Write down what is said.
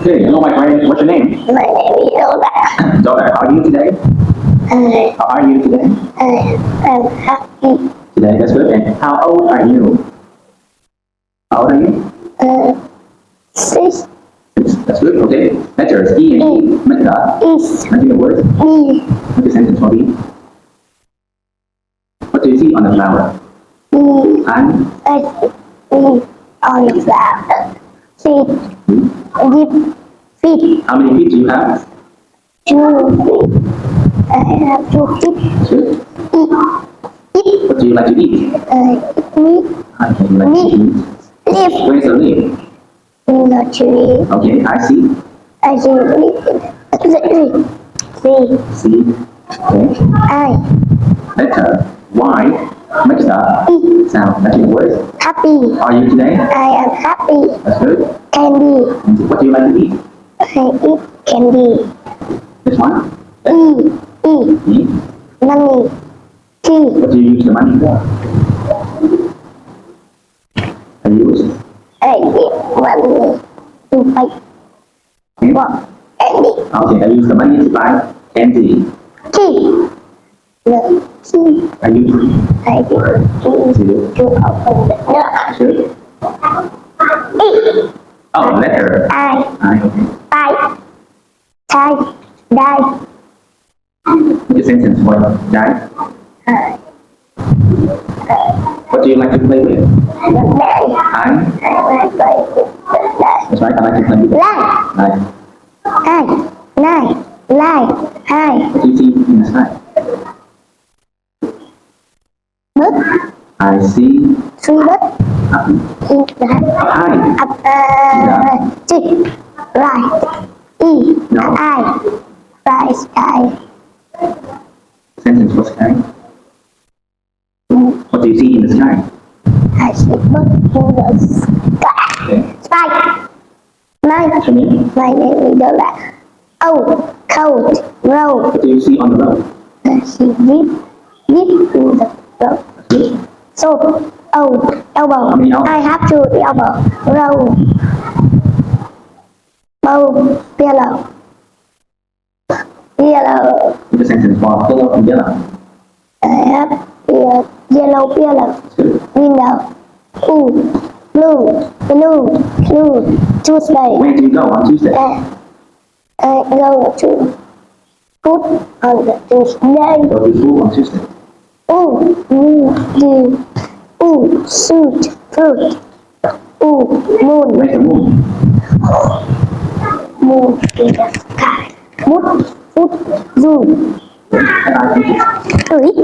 Okay, hello my friend. What's your name? My name is Lola. Daughter, how are you today? How are you today? I'm happy. Today, that's good. And how old are you? How old are you? Six That's good. Okay. Letters E and E. Make is the word. me. Make a sentence for me. What do you see on the flower? Me. I'm I me on the flower. Feet. Deep feet. How many feet do you have? 2 feet. I have 2 feet. That's good. Eat. What do you like to eat? Meat. Okay, you like to eat. Leaf. Where's the leaf? In the tree. Okay, I see. I see leaf. See. Okay. I Letter Y makes the sound. That's the word. happy. Are you today? I am happy. That's good. Candy. And what do you like to eat? I eat candy. This one? E. E. Money. T. What do you use the money for? I use I eat money to buy what? Candy. Okay, I use the money to buy candy. T. The T. I use I use to open the door. should. E. Oh, letter I. I. Okay. Buy. Tie. Die. Make a sentence for die. What do you like to play with? The bag. I. I like the bag. That's right. I like to play with. Lie. Like. Hi. Lie. Lie. Hi. What do you see in the sky? Bird. I see 3 birds up in the high. up. T. Right. E. No. I. Right. Sky. Sentence for sky. What do you see in the sky? I see bird in the sky. Okay. Spike. What's your name? My name is Lola. Oh, cold, road. What do you see on the road? I see deep in the road. That's good. So, oh, elbow. How many elbows? I have 2 elbow. Row. Bow, yellow. Yellow. Make a sentence for yellow and yellow. I have yellow. That's good. Window. Ooh, blue. Tuesday. Where do you go on Tuesday? I go to put on the Tuesday. Go to school on Tuesday. Suit, fruit. Moon Where's the moon? in the sky. Moon, foot, zoom. And I think it's Three,